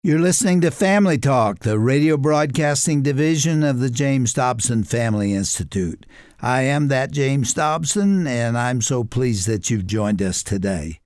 You're listening to Family Talk, the radio broadcasting division of the James Dobson Family Institute. I am that James Dobson, and I'm so pleased that you've joined us today.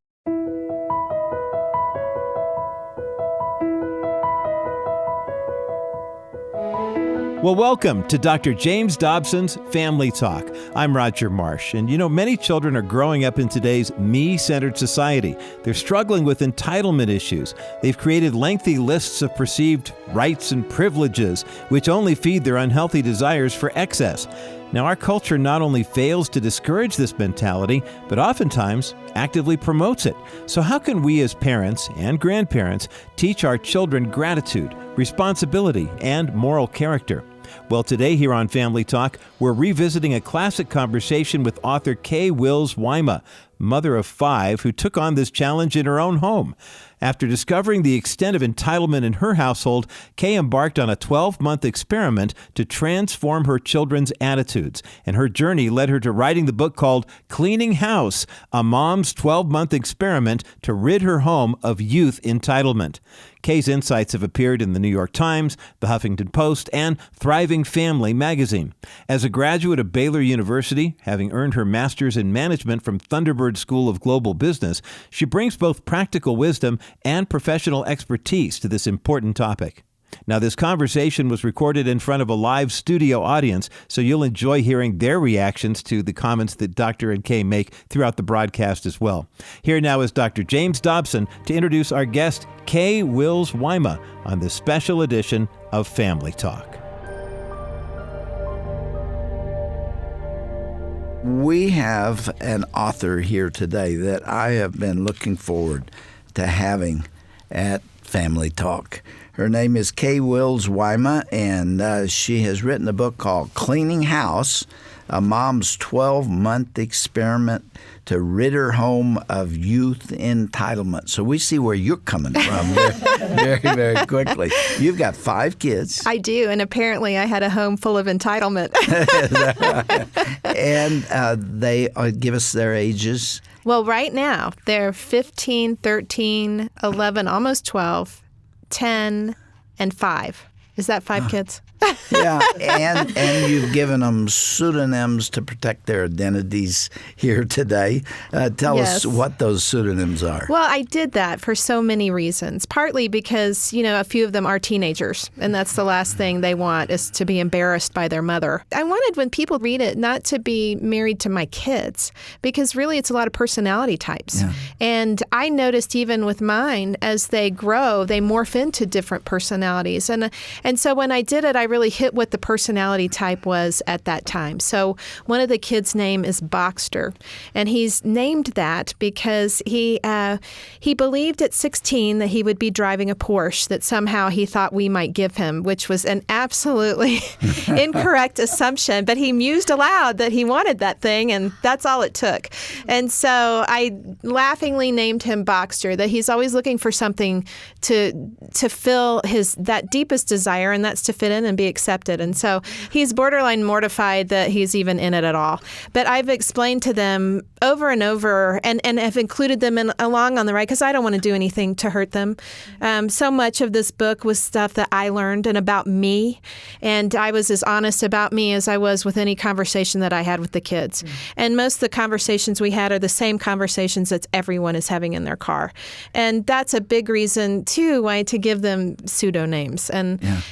Well, welcome to Dr. James Dobson's Family Talk. I'm Roger Marsh, and many children are growing up in today's me-centered society. They're struggling with entitlement issues. They've created lengthy lists of perceived rights and privileges, which only feed their unhealthy desires for excess. Now, our culture not only fails to discourage this mentality, but oftentimes actively promotes it. So how can we as parents and grandparents teach our children gratitude, responsibility, and moral character? Well, today here on Family Talk, we're revisiting a classic conversation with author Kay Wills Wyma, mother of 5, who took on this challenge in her own home. After discovering the extent of entitlement in her household, Kay embarked on a 12-month experiment to transform her children's attitudes, and her journey led her to writing the book called Cleaning House, a mom's 12-month experiment to rid her home of youth entitlement. Kay's insights have appeared in the New York Times, the Huffington Post, and Thriving Family magazine. As a graduate of Baylor University, having earned her master's in management from Thunderbird School of Global Business, she brings both practical wisdom and professional expertise to this important topic. Now, this conversation was recorded in front of a live studio audience, so you'll enjoy hearing their reactions to the comments that Dr. and Kay make throughout the broadcast as well. Here now is Dr. James Dobson to introduce our guest, Kay Wills Wyma, on this special edition of Family Talk. We have an author here today that I have been looking forward to having at Family Talk. Her name is Kay Wills Wyma, and she has written a book called Cleaning House, a mom's 12-month experiment to rid her home of youth entitlement. So we see where you're coming from very, very quickly. You've got 5 kids. I do, and apparently I had a home full of entitlement. And they give us their ages. Well, right now, they're 15, 13, 11, almost 12, 10, and 5. Is that 5 kids? Yeah, and you've given them pseudonyms to protect their identities here today. Tell us what those pseudonyms are. Well, I did that for so many reasons. Partly because, a few of them are teenagers, and that's the last thing they want is to be embarrassed by their mother. I wanted when people read it not to be married to my kids, because really it's a lot of personality types. Yeah. And I noticed even with mine, as they grow, they morph into different personalities. And so when I did it, I really hit what the personality type was at that time. So one of the kids' name is Boxster, and he's named that because he believed at 16 that he would be driving a Porsche that somehow he thought we might give him, which was an absolutely incorrect assumption. But he mused aloud that he wanted that thing, and that's all it took. And so I laughingly named him Boxster, that he's always looking for something to fill that deepest desire, and that's to fit in and be accepted. And so he's borderline mortified that he's even in it at all. But I've explained to them over and over and have included them along on the ride because I don't want to do anything to hurt them. So much of this book was stuff that I learned and about me. And I was as honest about me as I was with any conversation that I had with the kids. Mm. And most of the conversations we had are the same conversations that everyone is having in their car. And that's a big reason, too, why to give them pseudonames.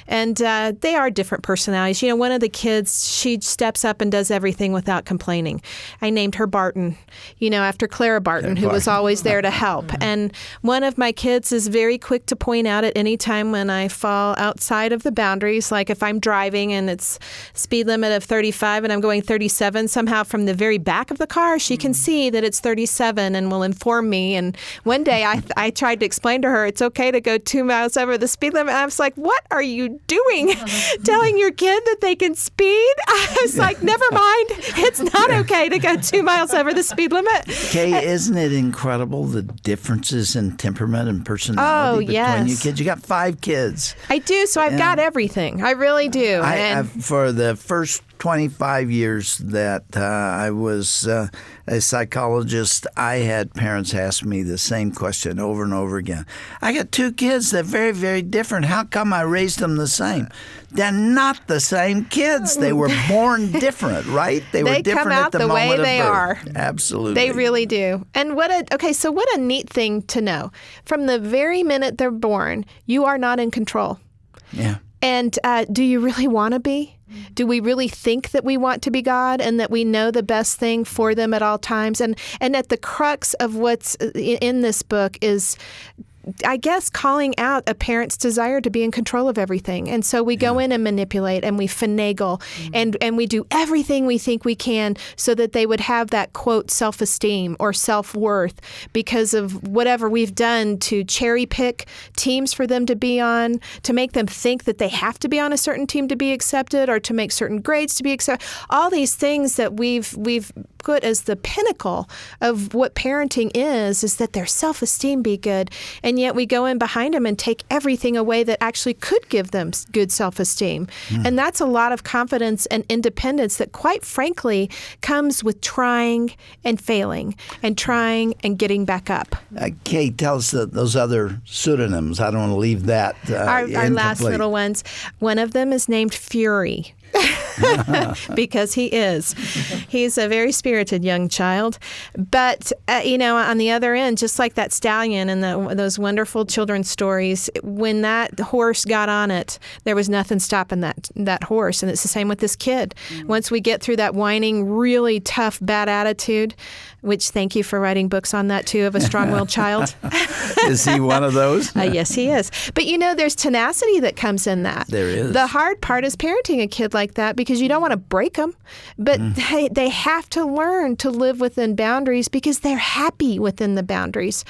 And they are different personalities. One of the kids, she steps up and does everything without complaining. I named her Barton, after Clara Barton, who was always there to help. And one of my kids is very quick to point out at any time when I fall outside of the boundaries, like if I'm driving and it's speed limit of 35 and I'm going 37, somehow from the very back of the car, she can see that it's 37 and will inform me. And one day I tried to explain to her it's okay to go 2 miles over the speed limit. I was like, what are you doing? Telling your kid that they can speed? I was like, never mind. It's not okay to go 2 miles over the speed limit. Kay, isn't it incredible the differences in temperament and personality between you kids? You got 5 kids. I do, so I've got everything. I really do. For the first 25 years that I was a psychologist, I had parents ask me the same question over and over again. I got 2 kids that are very, very different. How come I raised them the same? They're not the same kids. They were born different, right? They were different come out at the the moment way of they birth. are. Absolutely. They really do. And what a neat thing to know. From the very minute they're born, you are not in control. Yeah. And do you really want to be? Do we really think that we want to be God and that we know the best thing for them at all times? And at the crux of what's in this book is, I guess, calling out a parent's desire to be in control of everything. And so we go in and manipulate and we finagle and we do everything we think we can so that they would have that, quote, self-esteem or self-worth because of whatever we've done to cherry pick teams for them to be on, to make them think that they have to be on a certain team to be accepted or to make certain grades to be accepted. All these things that we've put as the pinnacle of what parenting is that their self-esteem be good. And yet we go in behind them and take everything away that actually could give them good self-esteem. And that's a lot of confidence and independence that, quite frankly, comes with trying and failing and trying and getting back up. Kay, tell us those other pseudonyms. I don't want to leave that Our last incomplete. little ones. One of them is named Fury. Because he is. He's a very spirited young child. But, on the other end, just like that stallion and those wonderful children's stories, when that horse got on it, there was nothing stopping that horse. And it's the same with this kid. Once we get through that whining, really tough, bad attitude, which thank you for writing books on that, too, of a strong-willed child. Is he one of those? Yes, he is. But, there's tenacity that comes in that. There is. The hard part is parenting a kid like that because you don't want to break them, but they have to learn to live within boundaries because they're happy within the boundaries.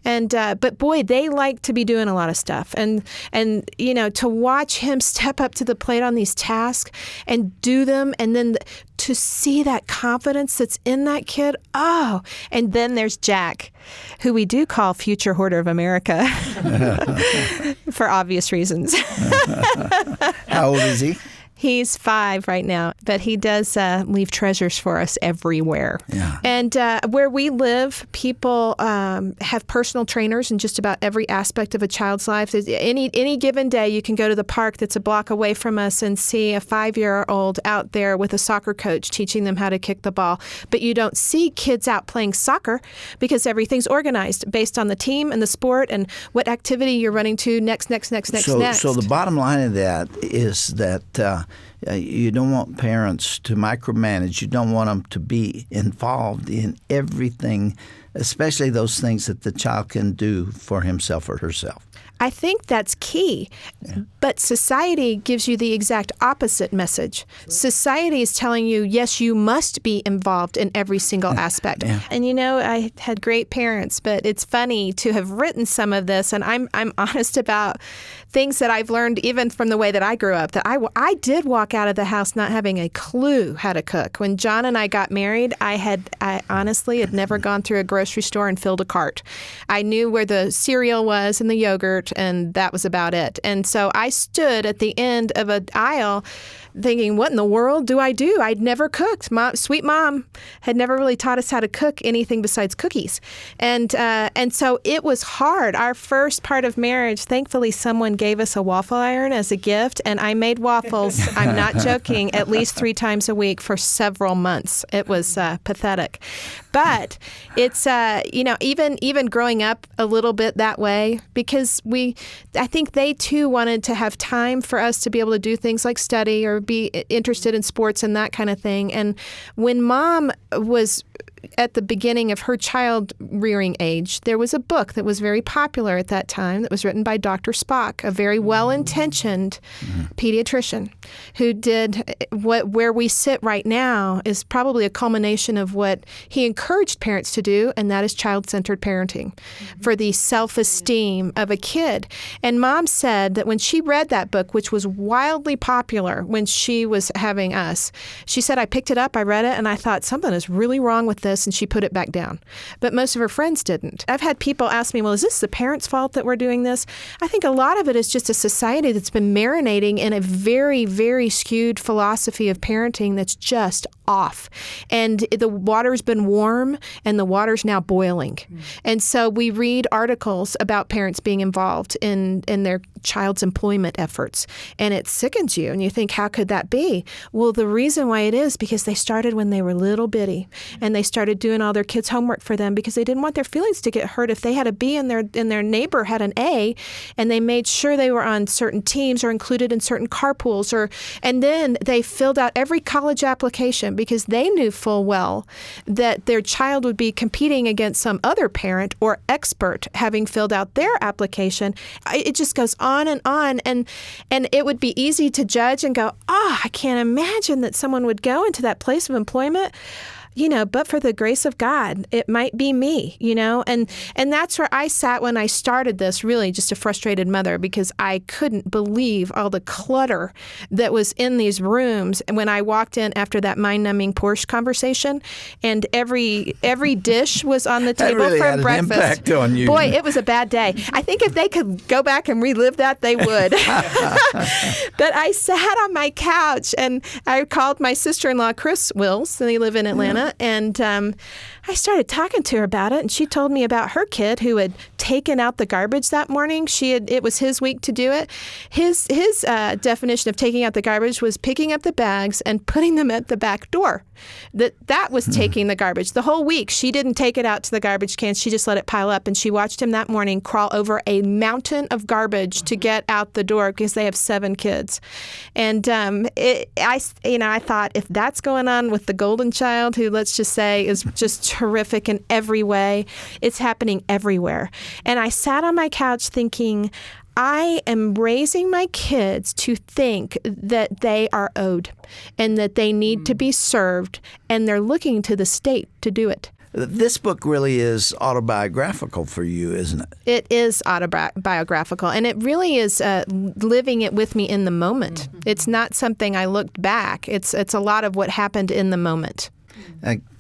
And but boy, they like to be doing a lot of stuff. And to watch him step up to the plate on these tasks and do them, and then to see that confidence that's in that kid. Oh, and then there's Jack, who we do call future hoarder of America for obvious reasons. How old is he? He's 5 right now, but he does leave treasures for us everywhere. Yeah. And where we live, people have personal trainers in just about every aspect of a child's life. Any given day, you can go to the park that's a block away from us and see a 5-year-old out there with a soccer coach teaching them how to kick the ball. But you don't see kids out playing soccer because everything's organized based on the team and the sport and what activity you're running to next. So the bottom line of that is that you don't want parents to micromanage. You don't want them to be involved in everything, especially those things that the child can do for himself or herself. I think that's key. Yeah. But society gives you the exact opposite message. Society is telling you, yes, you must be involved in every single aspect. Yeah. And I had great parents, but it's funny to have written some of this, and I'm honest about things that I've learned even from the way that I grew up, that I did walk out of the house not having a clue how to cook. When John and I got married, I honestly had never gone through a grocery store and filled a cart. I knew where the cereal was and the yogurt, and that was about it. And so I stood at the end of an aisle thinking, what in the world do I do? I'd never cooked. Sweet mom had never really taught us how to cook anything besides cookies. And so it was hard. Our first part of marriage, thankfully, someone gave us a waffle iron as a gift, and I made waffles, I'm not joking, at least 3 times a week for several months. It was pathetic. But it's, even growing up a little bit that way, because I think they too wanted to have time for us to be able to do things like study or be interested in sports and that kind of thing. And when mom was at the beginning of her child rearing age, there was a book that was very popular at that time that was written by Dr. Spock, a very well-intentioned pediatrician who did where we sit right now is probably a culmination of what he encouraged parents to do, and that is child-centered parenting for the self-esteem of a kid. And mom said that when she read that book, which was wildly popular when she was having us, she said, I picked it up, I read it, and I thought, something is really wrong with this. this, and she put it back down. But most of her friends didn't. I've had people ask me, well, is this the parents' fault that we're doing this? I think a lot of it is just a society that's been marinating in a very, very skewed philosophy of parenting that's just off. And the water's been warm, and the water's now boiling. And so we read articles about parents being involved in their child's employment efforts, and it sickens you, and you think, how could that be? Well, the reason why it is because they started when they were little bitty, and they started doing all their kids' homework for them because they didn't want their feelings to get hurt if they had a B and their neighbor had an A, and they made sure they were on certain teams or included in certain carpools, and then they filled out every college application because they knew full well that their child would be competing against some other parent or expert having filled out their application. It just goes on, and it would be easy to judge and go, I can't imagine that someone would go into that place of employment. But for the grace of God, it might be me, and that's where I sat when I started this, really just a frustrated mother, because I couldn't believe all the clutter that was in these rooms. And when I walked in after that mind-numbing Porsche conversation, and every dish was on the table really for had breakfast. An impact on you. Boy, it was a bad day. I think if they could go back and relive that, they would. But I sat on my couch, and I called my sister-in-law, Kay Wills, and they live in Atlanta. And I started talking to her about it, and she told me about her kid who had taken out the garbage that morning. It was his week to do it. His definition of taking out the garbage was picking up the bags and putting them at the back door. That was taking the garbage. The whole week, she didn't take it out to the garbage cans. She just let it pile up, and she watched him that morning crawl over a mountain of garbage to get out the door because they have 7 kids. And I thought, if that's going on with the golden child, who let's just say is just terrific in every way, it's happening everywhere. And I sat on my couch thinking, I am raising my kids to think that they are owed and that they need to be served, and they're looking to the state to do it. This book really is autobiographical for you, isn't it? It is autobiographical, and it really is living it with me in the moment. It's not something I looked back. It's a lot of what happened in the moment.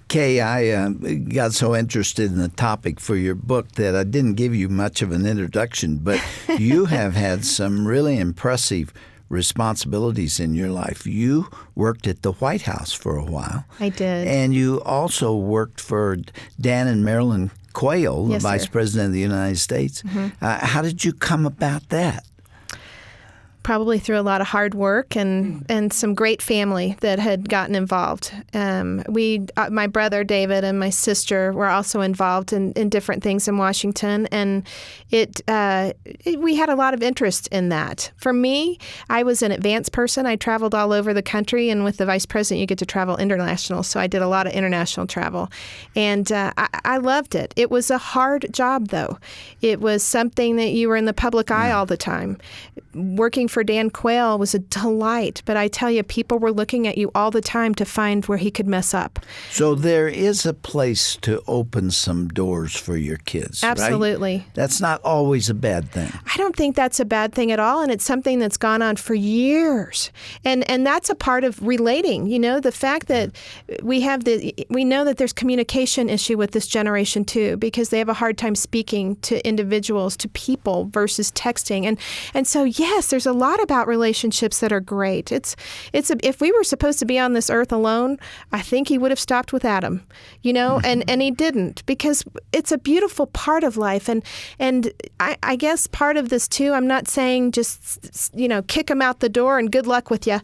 Kay, I got so interested in the topic for your book that I didn't give you much of an introduction, but you have had some really impressive responsibilities in your life. You worked at the White House for a while. I did. And you also worked for Dan and Marilyn Quayle, Yes, the Vice sir. President of the United States. How did you come about that? Probably through a lot of hard work and some great family that had gotten involved. My brother David and my sister were also involved in different things in Washington, and we had a lot of interest in that. For me, I was an advanced person. I traveled all over the country, and with the vice president, you get to travel international. So I did a lot of international travel, and I loved it. It was a hard job, though. It was something that you were in the public eye all the time. Working for Dan Quayle was a delight, but I tell you, people were looking at you all the time to find where he could mess up. So there is a place to open some doors for your kids, Absolutely. Right? That's not always a bad thing. I don't think that's a bad thing at all, and it's something that's gone on for years. And that's a part of relating, the fact that we know that there's communication issue with this generation too, because they have a hard time speaking to individuals, to people versus texting. And so yes, there's a lot about relationships that are great. If we were supposed to be on this earth alone, I think he would have stopped with Adam, and he didn't, because it's a beautiful part of life. And I guess part of this too, I'm not saying just, kick them out the door and good luck with you.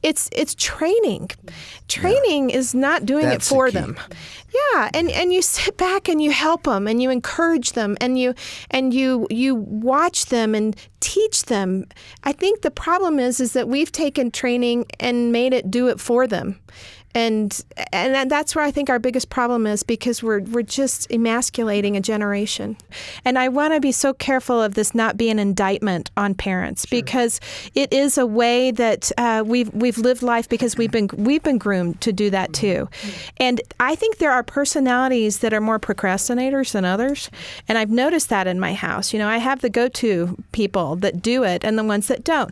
It's training. Training is not doing That's it for the key. them. Yeah, and you sit back and you help them and you encourage them and you watch them and teach them. I think the problem is that we've taken training and made it do it for them. And that's where I think our biggest problem is, because we're just emasculating a generation. And I want to be so careful of this not being an indictment on parents, because it is a way that we've lived life, because we've been groomed to do that too. And I think there are personalities that are more procrastinators than others, and I've noticed that in my house. I have the go-to people that do it and the ones that don't.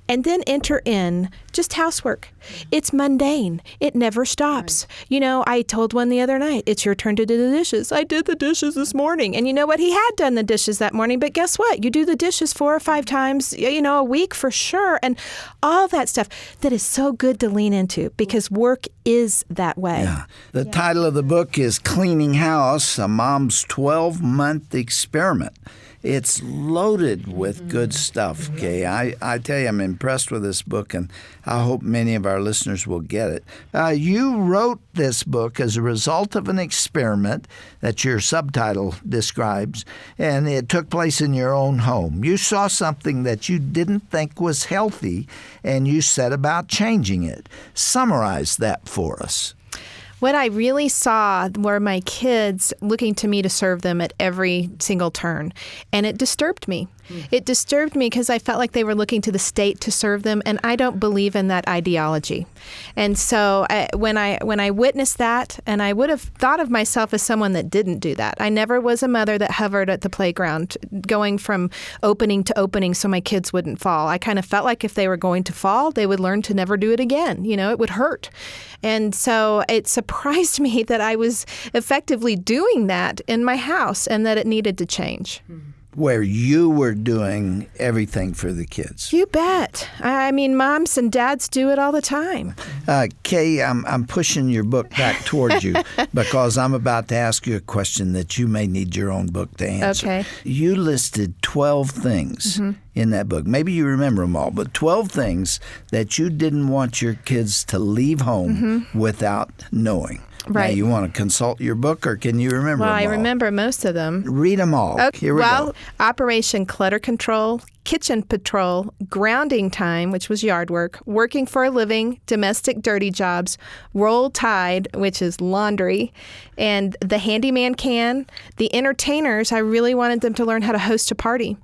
and then enter in just housework. It's mundane. It never stops. I told one the other night, it's your turn to do the dishes. I did the dishes this morning. And you know what? He had done the dishes that morning, but guess what? You do the dishes 4 or 5 times, a week for sure. And all that stuff that is so good to lean into because work is that way. Yeah. The title of the book is Cleaning House, a Mom's 12-Month Experiment. It's loaded with good stuff, Kay. I tell you, I'm impressed with this book, and I hope many of our listeners will get it. You wrote this book as a result of an experiment that your subtitle describes, and it took place in your own home. You saw something that you didn't think was healthy, and you set about changing it. Summarize that for us. What I really saw were my kids looking to me to serve them at every single turn, and it disturbed me. It disturbed me because I felt like they were looking to the state to serve them, and I don't believe in that ideology. And so when I witnessed that, and I would have thought of myself as someone that didn't do that. I never was a mother that hovered at the playground, going from opening to opening so my kids wouldn't fall. I kind of felt like if they were going to fall, they would learn to never do it again. It would hurt. And so it surprised me that I was effectively doing that in my house and that it needed to change. Where you were doing everything for the kids. You bet. I mean, moms and dads do it all the time. Kay, I'm pushing your book back towards you because I'm about to ask you a question that you may need your own book to answer. Okay. You listed 12 things in that book. Maybe you remember them all, but 12 things that you didn't want your kids to leave home without knowing. Right. Now, you want to consult your book, or can you remember them all? Well, I remember most of them. Read them all. Okay. Here we go. Operation Clutter Control, Kitchen Patrol, Grounding Time, which was yard work, Working for a Living, Domestic Dirty Jobs, Roll Tide, which is laundry, and The Handyman Can. The Entertainers, I really wanted them to learn how to host a party.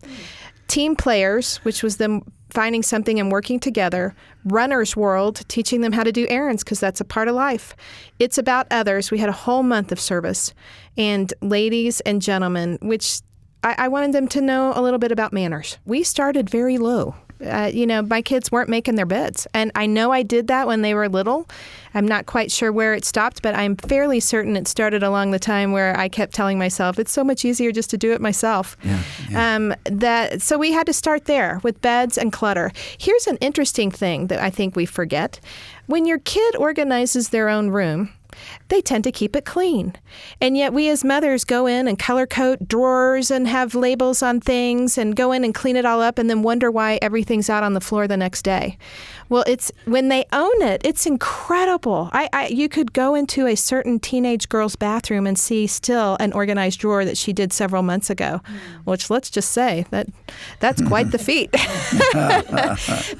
Team Players, which was them finding something and working together. Runner's World, teaching them how to do errands because that's a part of life. It's About Others. We had a whole month of service. And Ladies and Gentlemen, which I wanted them to know a little bit about manners. We started very low. My kids weren't making their beds. And I know I did that when they were little. I'm not quite sure where it stopped, but I'm fairly certain it started along the time where I kept telling myself, it's so much easier just to do it myself. So we had to start there with beds and clutter. Here's an interesting thing that I think we forget. When your kid organizes their own room, they tend to keep it clean. And yet we as mothers go in and color code drawers and have labels on things and go in and clean it all up and then wonder why everything's out on the floor the next day. Well, it's when they own it, it's incredible. You could go into a certain teenage girl's bathroom and see still an organized drawer that she did several months ago, which let's just say that's quite the feat.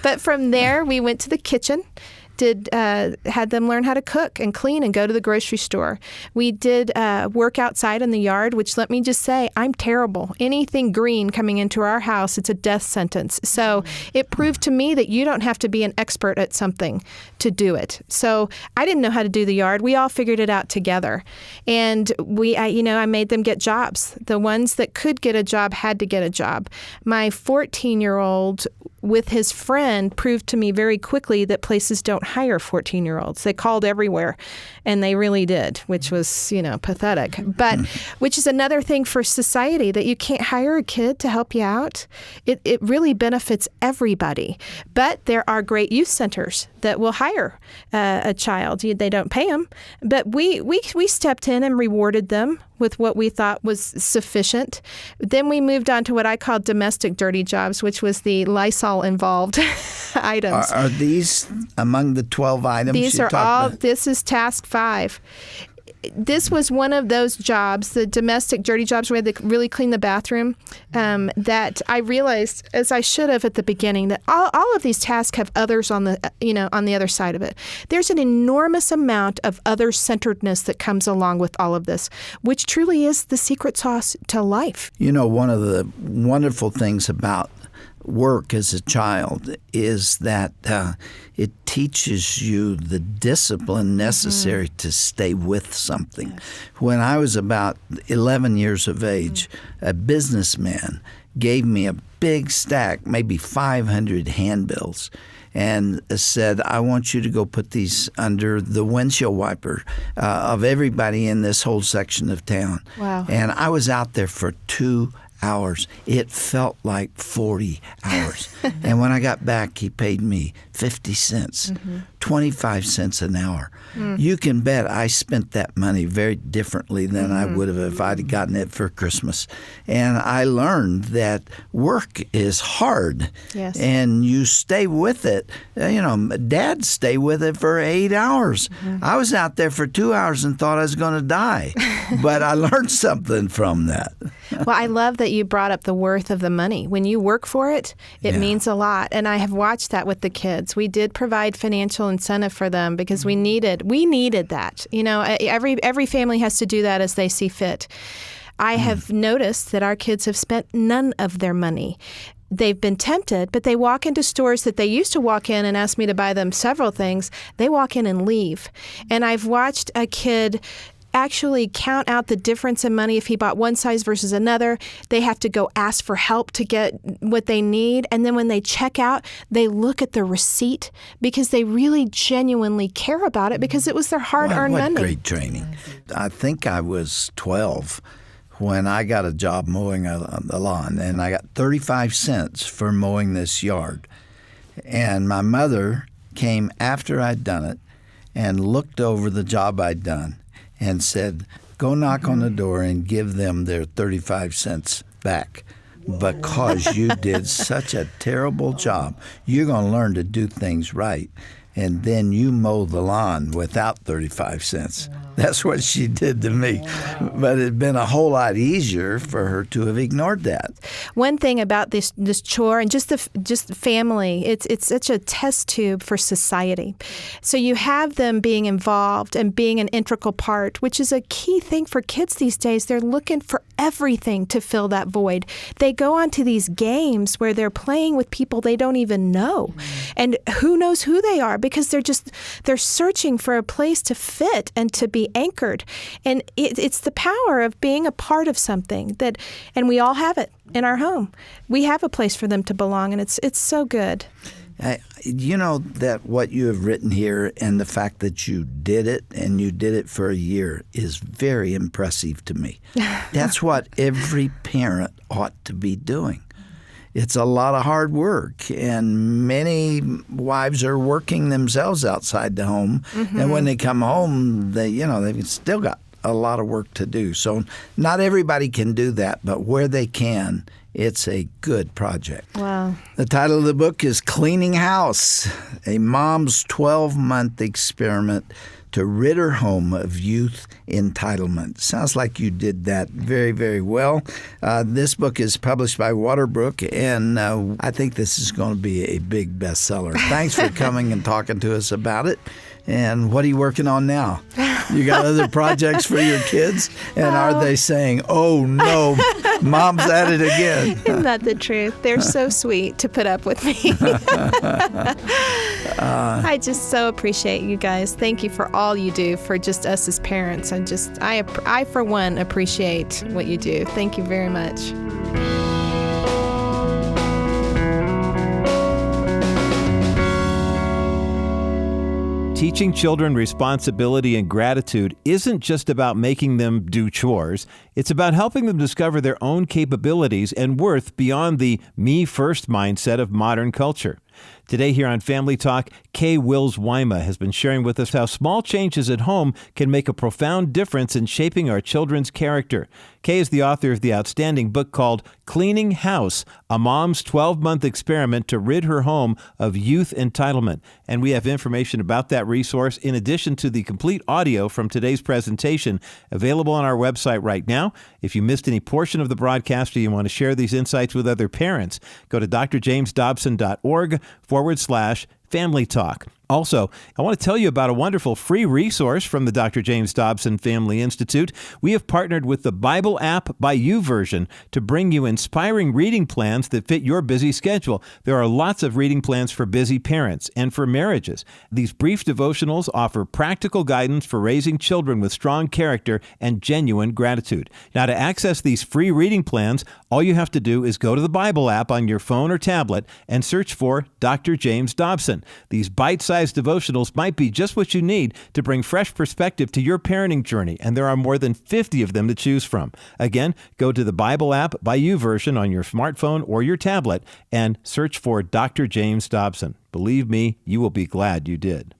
But from there, we went to the kitchen. Had them learn how to cook and clean and go to the grocery store. We did work outside in the yard, which let me just say, I'm terrible. Anything green coming into our house, it's a death sentence. So it proved to me that you don't have to be an expert at something to do it. So I didn't know how to do the yard. We all figured it out together. And I made them get jobs. The ones that could get a job had to get a job. My 14-year-old with his friend proved to me very quickly that places don't hire 14-year-olds. They called everywhere, and they really did, which was, pathetic. But which is another thing for society, that you can't hire a kid to help you out. It really benefits everybody. But there are great youth centers that will hire a child. They don't pay them, but we stepped in and rewarded them with what we thought was sufficient. Then we moved on to what I called domestic dirty jobs, which was the Lysol-involved items. Are these among the 12 items? These are all. This is task 5. This was one of those jobs, the domestic dirty jobs, where they really clean the bathroom, that I realized, as I should have at the beginning, that all of these tasks have others on the other side of it. There's an enormous amount of other-centeredness that comes along with all of this, which truly is the secret sauce to life. One of the wonderful things about work as a child is that it teaches you the discipline necessary to stay with something. When I was about 11 years of age, a businessman gave me a big stack, maybe 500 handbills, and said, I want you to go put these under the windshield wiper of everybody in this whole section of town. Wow. And I was out there for 2 hours. It felt like 40 hours. And when I got back, he paid me 50 cents, 25 cents an hour. You can bet I spent that money very differently than I would have if I'd gotten it for Christmas. And I learned that work is hard. Yes. And you stay with it. Dad stayed with it for 8 hours. I was out there for 2 hours and thought I was going to die. But I learned something from that. Well, I love that you brought up the worth of the money. When you work for it, it means a lot. And I have watched that with the kids. We did provide financial incentive for them because we needed that. Every family has to do that as they see fit. I have noticed that our kids have spent none of their money. They've been tempted, but they walk into stores that they used to walk in and ask me to buy them several things. They walk in and leave. And I've watched a kid actually count out the difference in money if he bought one size versus another. They have to go ask for help to get what they need. And then when they check out, they look at the receipt because they really genuinely care about it because it was their hard-earned money. What great training. I think I was 12 when I got a job mowing the lawn, and I got 35 cents for mowing this yard. And my mother came after I'd done it and looked over the job I'd done and said, go knock on the door and give them their 35 cents back because you did such a terrible job. You're going to learn to do things right. And then you mow the lawn without 35 cents. That's what she did to me. But it'd been a whole lot easier for her to have ignored that. One thing about this chore and just the family, it's such a test tube for society. So you have them being involved and being an integral part, which is a key thing for kids these days. They're looking for everything to fill that void. They go onto these games where they're playing with people they don't even know. And who knows who they are because they're searching for a place to fit and to be anchored. And it's the power of being a part of something and we all have it in our home. We have a place for them to belong, and it's so good. You know that what you have written here and the fact that you did it and you did it for a year is very impressive to me. That's what every parent ought to be doing. It's a lot of hard work, and many wives are working themselves outside the home. And when they come home, they've still got a lot of work to do. So not everybody can do that, but where they can, it's a good project. Wow. The title of the book is Cleaning House, a mom's 12-month experiment to rid her home of youth entitlement. Sounds like you did that very, very well. This book is published by Waterbrook, and I think this is going to be a big bestseller. Thanks for coming and talking to us about it. And what are you working on now? You got other projects for your kids? And are they saying, oh, no, Mom's at it again? Isn't that the truth? They're so sweet to put up with me. I just so appreciate you guys. Thank you for all you do for just us as parents. I for one, appreciate what you do. Thank you very much. Teaching children responsibility and gratitude isn't just about making them do chores. It's about helping them discover their own capabilities and worth beyond the me-first mindset of modern culture. Today here on Family Talk, Kay Wills Wyma has been sharing with us how small changes at home can make a profound difference in shaping our children's character. Kay is the author of the outstanding book called Cleaning House, a mom's 12-month experiment to rid her home of youth entitlement. And we have information about that resource in addition to the complete audio from today's presentation available on our website right now. If you missed any portion of the broadcast or you want to share these insights with other parents, go to drjamesdobson.org/Family Talk. Also, I want to tell you about a wonderful free resource from the Dr. James Dobson Family Institute. We have partnered with the Bible app by YouVersion to bring you inspiring reading plans that fit your busy schedule. There are lots of reading plans for busy parents and for marriages. These brief devotionals offer practical guidance for raising children with strong character and genuine gratitude. Now, to access these free reading plans, all you have to do is go to the Bible app on your phone or tablet and search for Dr. James Dobson. These bite-sized devotionals might be just what you need to bring fresh perspective to your parenting journey, and there are more than 50 of them to choose from. Again, go to the Bible app by YouVersion on your smartphone or your tablet and search for Dr. James Dobson. Believe me, you will be glad you did.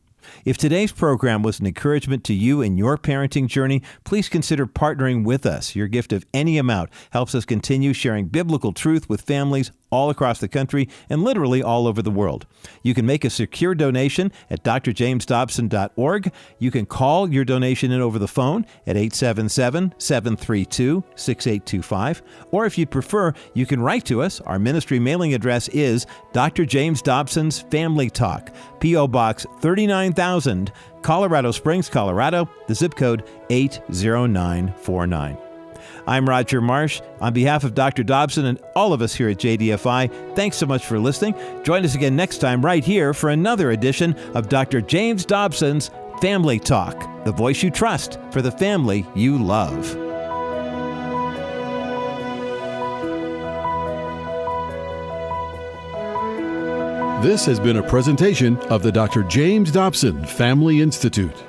If today's program was an encouragement to you in your parenting journey, please consider partnering with us. Your gift of any amount helps us continue sharing biblical truth with families all across the country and literally all over the world. You can make a secure donation at drjamesdobson.org. You can call your donation in over the phone at 877-732-6825. Or if you'd prefer, you can write to us. Our ministry mailing address is Dr. James Dobson's Family Talk, P.O. Box 39,000, Colorado Springs, Colorado, the zip code 80949. I'm Roger Marsh. On behalf of Dr. Dobson and all of us here at JDFI, thanks so much for listening. Join us again next time right here for another edition of Dr. James Dobson's Family Talk, the voice you trust for the family you love. This has been a presentation of the Dr. James Dobson Family Institute.